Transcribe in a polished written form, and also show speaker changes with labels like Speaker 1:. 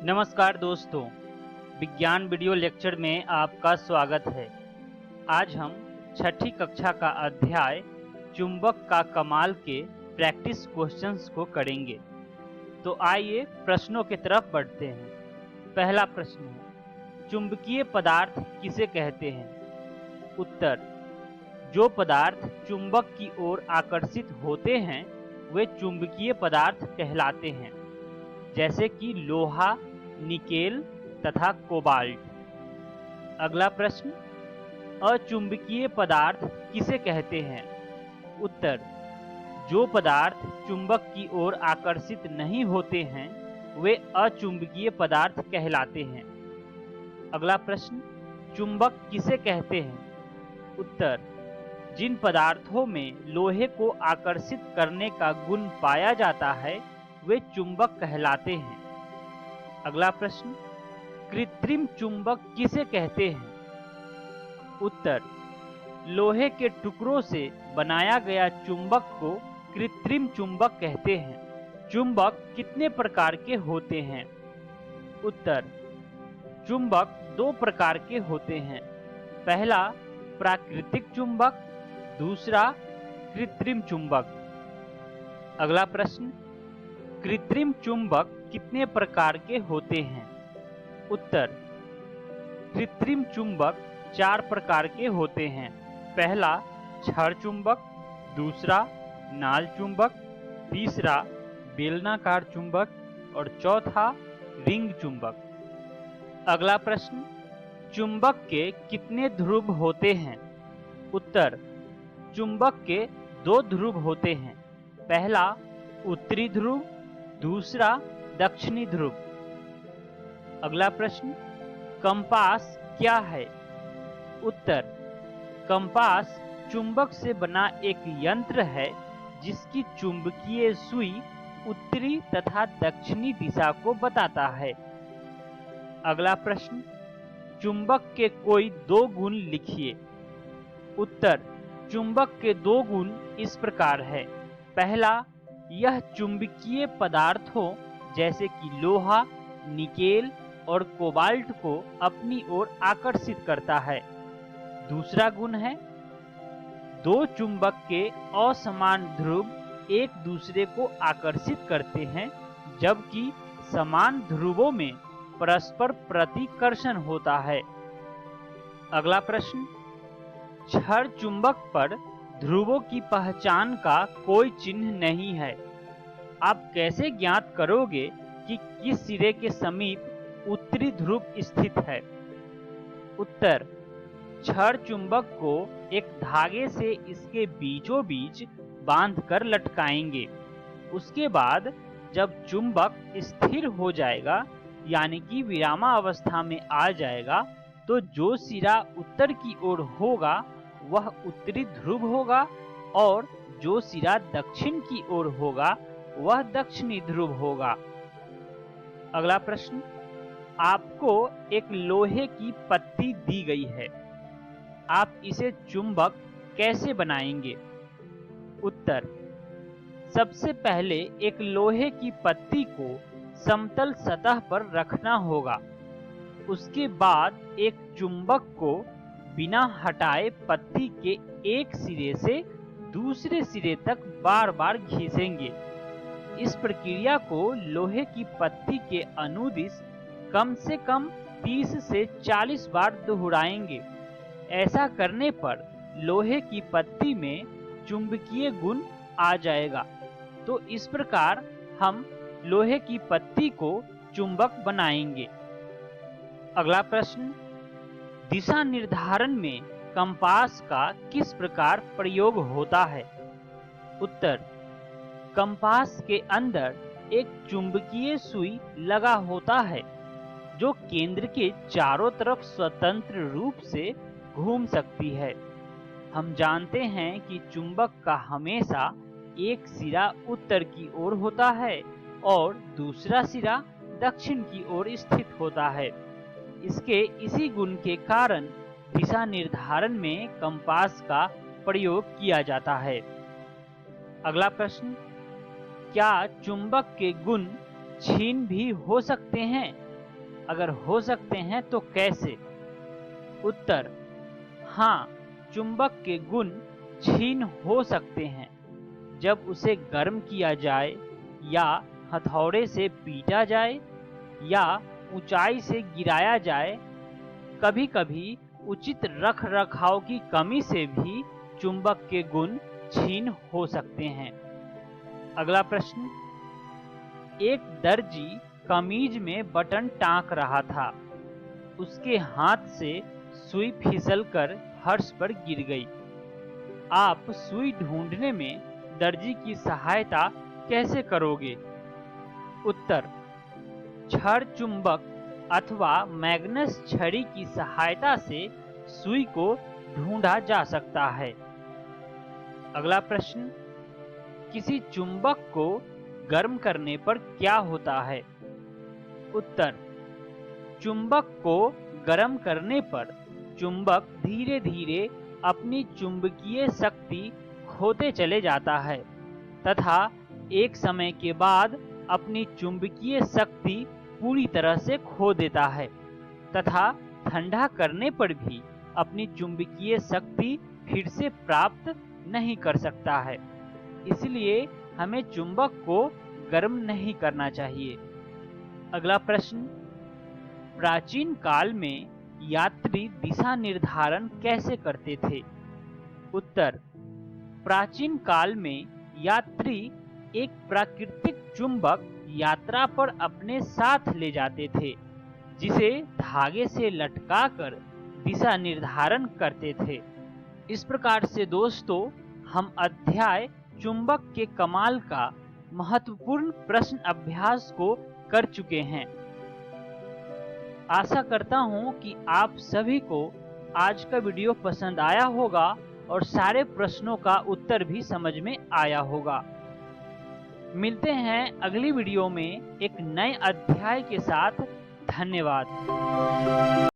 Speaker 1: नमस्कार दोस्तों, विज्ञान वीडियो लेक्चर में आपका स्वागत है। आज हम छठी कक्षा का अध्याय चुंबक का कमाल के प्रैक्टिस क्वेश्चंस को करेंगे। तो आइए प्रश्नों की तरफ बढ़ते हैं। पहला प्रश्न है, चुंबकीय पदार्थ किसे कहते हैं? उत्तर, जो पदार्थ चुंबक की ओर आकर्षित होते हैं वे चुंबकीय पदार्थ कहलाते हैं, जैसे कि लोहा, निकेल तथा कोबाल्ट। अगला प्रश्न, अचुंबकीय पदार्थ किसे कहते हैं? उत्तर, जो पदार्थ चुंबक की ओर आकर्षित नहीं होते हैं वे अचुंबकीय पदार्थ कहलाते हैं। अगला प्रश्न, चुंबक किसे कहते हैं? उत्तर, जिन पदार्थों में लोहे को आकर्षित करने का गुण पाया जाता है वे चुंबक कहलाते हैं। अगला प्रश्न, कृत्रिम चुंबक किसे कहते हैं? उत्तर, लोहे के टुकड़ों से बनाया गया चुंबक को कृत्रिम चुंबक कहते हैं। चुंबक कितने प्रकार के होते हैं? उत्तर, चुंबक दो प्रकार के होते हैं। पहला प्राकृतिक चुंबक, दूसरा कृत्रिम चुंबक। अगला प्रश्न, कृत्रिम चुंबक कितने प्रकार के होते हैं? उत्तर, कृत्रिम चुंबक 4 प्रकार के होते हैं। पहला छड़ चुंबक, दूसरा नाल चुंबक, तीसरा बेलनाकार चुंबक और चौथा रिंग चुंबक। अगला प्रश्न, चुंबक के कितने ध्रुव होते हैं? उत्तर, चुंबक के 2 ध्रुव होते हैं। पहला उत्तरी ध्रुव, दूसरा दक्षिणी ध्रुव। अगला प्रश्न, कंपास क्या है? उत्तर, कंपास चुंबक से बना एक यंत्र है जिसकी चुंबकीय सुई उत्तरी तथा दक्षिणी दिशा को बताता है। अगला प्रश्न, चुंबक के कोई 2 गुण लिखिए। उत्तर, चुंबक के 2 गुण इस प्रकार है। पहला, यह चुंबकीय पदार्थों जैसे कि लोहा, निकेल और कोबाल्ट को अपनी ओर आकर्षित करता है। दूसरा गुण है, 2 चुंबक के असमान ध्रुव एक दूसरे को आकर्षित करते हैं, जबकि समान ध्रुवों में परस्पर प्रतिकर्षण होता है। अगला प्रश्न, छड़ चुंबक पर ध्रुवों की पहचान का कोई चिन्ह नहीं है। आप कैसे ज्ञात करोगे कि किस सिरे के समीप उत्तरी ध्रुव स्थित है? उत्तर, छड़ चुंबक को एक धागे से इसके बीचों बीच बांधकर लटकाएंगे। उसके बाद जब चुंबक स्थिर हो जाएगा यानी कि विरामावस्था में आ जाएगा तो जो सिरा उत्तर की ओर होगा वह उत्तरी ध्रुव होगा और जो सिरा दक्षिण की ओर होगा वह दक्षिणी ध्रुव होगा। अगला प्रश्न, आपको एक लोहे की पत्ती दी गई है, आप इसे चुंबक कैसे बनाएंगे? उत्तर, सबसे पहले एक लोहे की पत्ती को समतल सतह पर रखना होगा। उसके बाद एक चुंबक को बिना हटाए पत्ती के एक सिरे से दूसरे सिरे तक बार बार घिसेंगे। इस प्रक्रिया को लोहे की पत्ती के अनुदिश कम से कम 30 से 40 बार दोहराएंगे। ऐसा करने पर लोहे की पत्ती में चुंबकीय गुण आ जाएगा। तो इस प्रकार हम लोहे की पत्ती को चुंबक बनाएंगे। अगला प्रश्न, दिशा निर्धारण में कंपास का किस प्रकार प्रयोग होता है? उत्तर, कंपास के अंदर एक चुंबकीय सुई लगा होता है जो केंद्र के चारों तरफ स्वतंत्र रूप से घूम सकती है। हम जानते हैं कि चुंबक का हमेशा एक सिरा उत्तर की ओर होता है और दूसरा सिरा दक्षिण की ओर स्थित होता है। इसके इसी गुण के कारण दिशा निर्धारण में कंपास का प्रयोग किया जाता है। अगला प्रश्न, क्या चुंबक के गुण क्षीण भी हो सकते हैं? अगर हो सकते हैं तो कैसे? उत्तर: हाँ, चुंबक के गुण क्षीण हो सकते हैं जब उसे गर्म किया जाए या हथौड़े से पीटा जाए या ऊंचाई से गिराया जाए। कभी-कभी उचित रख रखाव की कमी से भी चुंबक के गुण क्षीण हो सकते हैं। अगला प्रश्न: एक दर्जी कमीज में बटन टाँक रहा था। उसके हाथ से सुई फिसलकर फर्श पर गिर गई। आप सुई ढूंढने में दर्जी की सहायता कैसे करोगे? उत्तर: छड़ चुंबक अथवा मैग्नेस छड़ी की सहायता से सुई को ढूंढा जा सकता है। अगला प्रश्न: किसी चुंबक को गर्म करने पर क्या होता है? उत्तर: चुंबक को गर्म करने पर चुंबक धीरे धीरे अपनी चुंबकीय शक्ति खोते चले जाता है तथा एक समय के बाद अपनी चुंबकीय शक्ति पूरी तरह से खो देता है तथा ठंडा करने पर भी अपनी चुंबकीय शक्ति फिर से प्राप्त नहीं कर सकता है। इसलिए हमें चुंबक को गर्म नहीं करना चाहिए। अगला प्रश्न: प्राचीन काल में यात्री दिशा निर्धारण कैसे करते थे? उत्तर: प्राचीन काल में यात्री एक प्राकृतिक चुंबक यात्रा पर अपने साथ ले जाते थे, जिसे धागे से लटकाकर दिशा निर्धारण करते थे। इस प्रकार से दोस्तों, हम अध्याय चुंबक के कमाल का महत्वपूर्ण प्रश्न अभ्यास को कर चुके हैं। आशा करता हूं कि आप सभी को आज का वीडियो पसंद आया होगा और सारे प्रश्नों का उत्तर भी समझ में आया होगा। मिलते हैं अगली वीडियो में एक नए अध्याय के साथ। धन्यवाद।